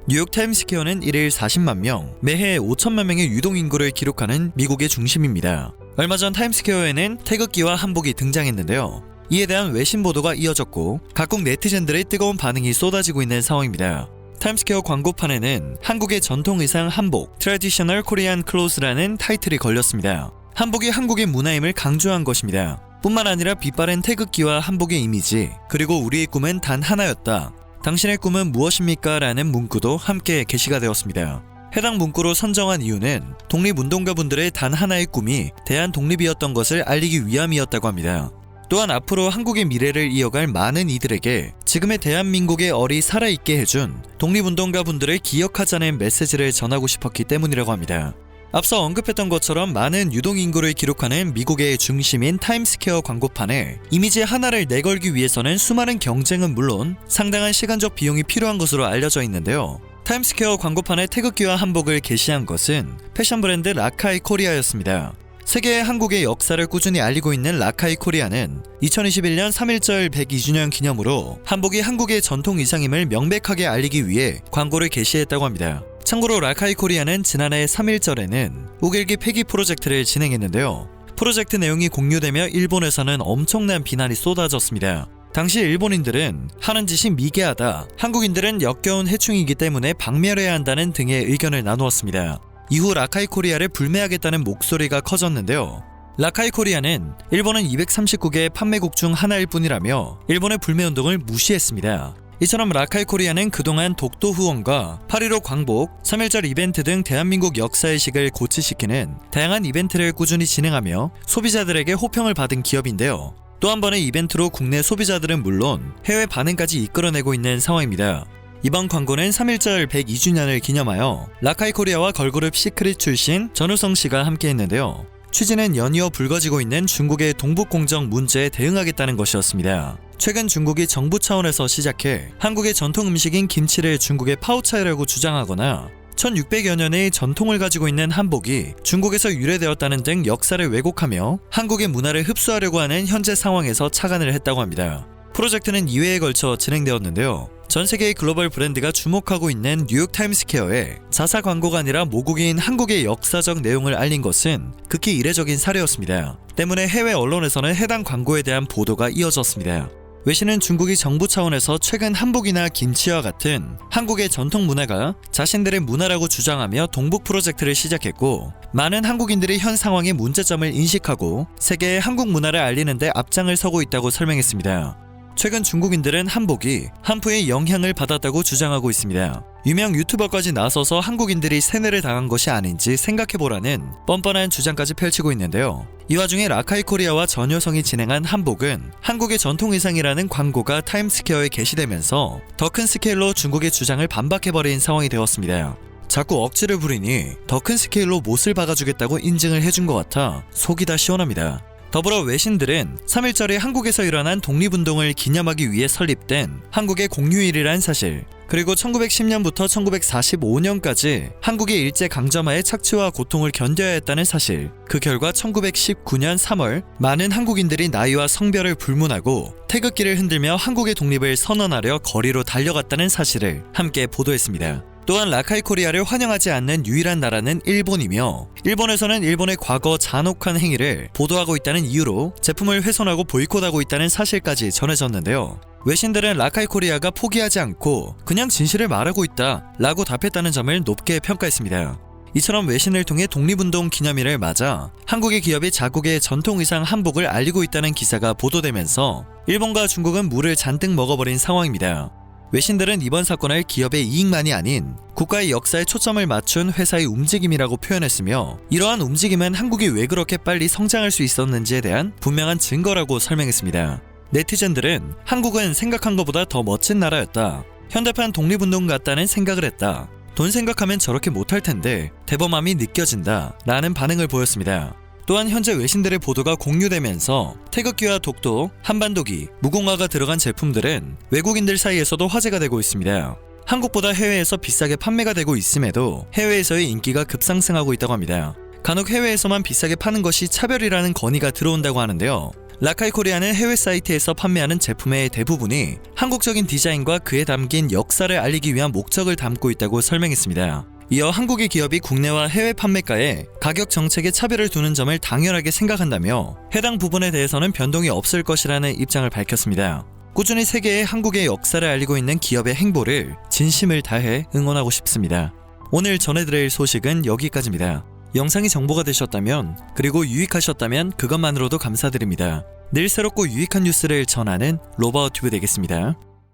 뉴욕 타임스퀘어는 1일 40만 명, 매해 5천만 명의 유동인구를 기록하는 미국의 중심입니다. 얼마 전 타임스퀘어에는 태극기와 한복이 등장했는데요. 이에 대한 외신 보도가 이어졌고 각국 네티즌들의 뜨거운 반응이 쏟아지고 있는 상황입니다. 타임스퀘어 광고판에는 한국의 전통 의상 한복, Traditional Korean Clothes라는 타이틀이 걸렸습니다. 한복이 한국의 문화임을 강조한 것입니다. 뿐만 아니라 빛바랜 태극기와 한복의 이미지, 그리고 우리의 꿈은 단 하나였다. 당신의 꿈은 무엇입니까? 라는 문구도 함께 게시가 되었습니다. 해당 문구로 선정한 이유는 독립운동가분들의 단 하나의 꿈이 대한 독립이었던 것을 알리기 위함이었다고 합니다. 또한 앞으로 한국의 미래를 이어갈 많은 이들에게 지금의 대한민국의 얼이 살아있게 해준 독립운동가분들을 기억하자는 메시지를 전하고 싶었기 때문이라고 합니다. 앞서 언급했던 것처럼 많은 유동인구를 기록하는 미국의 중심인 타임스퀘어 광고판에 이미지 하나를 내걸기 위해서는 수많은 경쟁은 물론 상당한 시간적 비용이 필요한 것으로 알려져 있는데요. 타임스퀘어 광고판에 태극기와 한복을 게시한 것은 패션 브랜드 라카이 코리아였습니다. 세계의 한국의 역사를 꾸준히 알리고 있는 라카이 코리아는 2021년 3.1절 102주년 기념으로 한복이 한국의 전통 의상임을 명백하게 알리기 위해 광고를 게시했다고 합니다. 참고로 라카이 코리아는 지난해 3.1절에는 우길기 폐기 프로젝트를 진행했는데요. 프로젝트 내용이 공유되며 일본에서는 엄청난 비난이 쏟아졌습니다. 당시 일본인들은 하는 짓이 미개하다, 한국인들은 역겨운 해충이기 때문에 박멸해야 한다는 등의 의견을 나누었습니다. 이후 라카이 코리아를 불매하겠다는 목소리가 커졌는데요. 라카이 코리아는 일본은 239개 판매국 중 하나일 뿐이라며 일본의 불매운동을 무시했습니다. 이처럼 라카이 코리아는 그동안 독도 후원과 8.15 광복, 3.1절 이벤트 등 대한민국 역사의식을 고취시키는 다양한 이벤트를 꾸준히 진행하며 소비자들에게 호평을 받은 기업인데요. 또 한 번의 이벤트로 국내 소비자들은 물론 해외 반응까지 이끌어내고 있는 상황입니다. 이번 광고는 3.1절 102주년을 기념하여 라카이 코리아와 걸그룹 시크릿 출신 전우성 씨가 함께 했는데요. 취지는 연이어 불거지고 있는 중국의 동북공정 문제에 대응하겠다는 것이었습니다. 최근 중국이 정부 차원에서 시작해 한국의 전통 음식인 김치를 중국의 파오차이라고 주장하거나 1600여 년의 전통을 가지고 있는 한복이 중국에서 유래되었다는 등 역사를 왜곡하며 한국의 문화를 흡수하려고 하는 현재 상황에서 착안을 했다고 합니다. 프로젝트는 2회에 걸쳐 진행되었는데요. 전 세계의 글로벌 브랜드가 주목하고 있는 뉴욕 타임스퀘어에 자사 광고가 아니라 모국인 한국의 역사적 내용을 알린 것은 극히 이례적인 사례였습니다. 때문에 해외 언론에서는 해당 광고에 대한 보도가 이어졌습니다. 외신은 중국이 정부 차원에서 최근 한복이나 김치와 같은 한국의 전통 문화가 자신들의 문화라고 주장하며 동북 프로젝트를 시작했고, 많은 한국인들이 현 상황의 문제점을 인식하고 세계의 한국 문화를 알리는 데 앞장을 서고 있다고 설명했습니다. 최근 중국인들은 한복이 한푸의 영향을 받았다고 주장하고 있습니다. 유명 유튜버까지 나서서 한국인들이 세뇌를 당한 것이 아닌지 생각해보라는 뻔뻔한 주장까지 펼치고 있는데요. 이 와중에 라카이 코리아와 전효성이 진행한 한복은 한국의 전통 의상이라는 광고가 타임스퀘어에 게시되면서 더 큰 스케일로 중국의 주장을 반박해버린 상황이 되었습니다. 자꾸 억지를 부리니 더 큰 스케일로 못을 박아주겠다고 인증을 해준 것 같아 속이 다 시원합니다. 더불어 외신들은 3.1절이 한국에서 일어난 독립운동을 기념하기 위해 설립된 한국의 공휴일이란 사실, 그리고 1910년부터 1945년까지 한국의 일제강점하의 착취와 고통을 견뎌야 했다는 사실, 그 결과 1919년 3월 많은 한국인들이 나이와 성별을 불문하고 태극기를 흔들며 한국의 독립을 선언하려 거리로 달려갔다는 사실을 함께 보도했습니다. 또한 라카이 코리아를 환영하지 않는 유일한 나라는 일본이며, 일본에서는 일본의 과거 잔혹한 행위를 보도하고 있다는 이유로 제품을 훼손하고 보이콧하고 있다는 사실까지 전해졌는데요. 외신들은 라카이 코리아가 포기하지 않고 그냥 진실을 말하고 있다 라고 답했다는 점을 높게 평가했습니다. 이처럼 외신을 통해 독립운동 기념일을 맞아 한국의 기업이 자국의 전통 의상 한복을 알리고 있다는 기사가 보도되면서 일본과 중국은 물을 잔뜩 먹어버린 상황입니다. 외신들은 이번 사건을 기업의 이익만이 아닌 국가의 역사에 초점을 맞춘 회사의 움직임이라고 표현했으며, 이러한 움직임은 한국이 왜 그렇게 빨리 성장할 수 있었는지에 대한 분명한 증거라고 설명했습니다. 네티즌들은 한국은 생각한 것보다 더 멋진 나라였다, 현대판 독립운동 같다는 생각을 했다, 돈 생각하면 저렇게 못할 텐데 대범함이 느껴진다 라는 반응을 보였습니다. 또한 현재 외신들의 보도가 공유되면서 태극기와 독도, 한반도기, 무공화가 들어간 제품들은 외국인들 사이에서도 화제가 되고 있습니다. 한국보다 해외에서 비싸게 판매가 되고 있음에도 해외에서의 인기가 급상승하고 있다고 합니다. 간혹 해외에서만 비싸게 파는 것이 차별이라는 건의가 들어온다고 하는데요. 라카이 코리아는 해외 사이트에서 판매하는 제품의 대부분이 한국적인 디자인과 그에 담긴 역사를 알리기 위한 목적을 담고 있다고 설명했습니다. 이어 한국의 기업이 국내와 해외 판매가에 가격 정책에 차별을 두는 점을 당연하게 생각한다며 해당 부분에 대해서는 변동이 없을 것이라는 입장을 밝혔습니다. 꾸준히 세계에 한국의 역사를 알리고 있는 기업의 행보를 진심을 다해 응원하고 싶습니다. 오늘 전해드릴 소식은 여기까지입니다. 영상이 정보가 되셨다면 그리고 유익하셨다면 그것만으로도 감사드립니다. 늘 새롭고 유익한 뉴스를 전하는 로바어튜브 되겠습니다.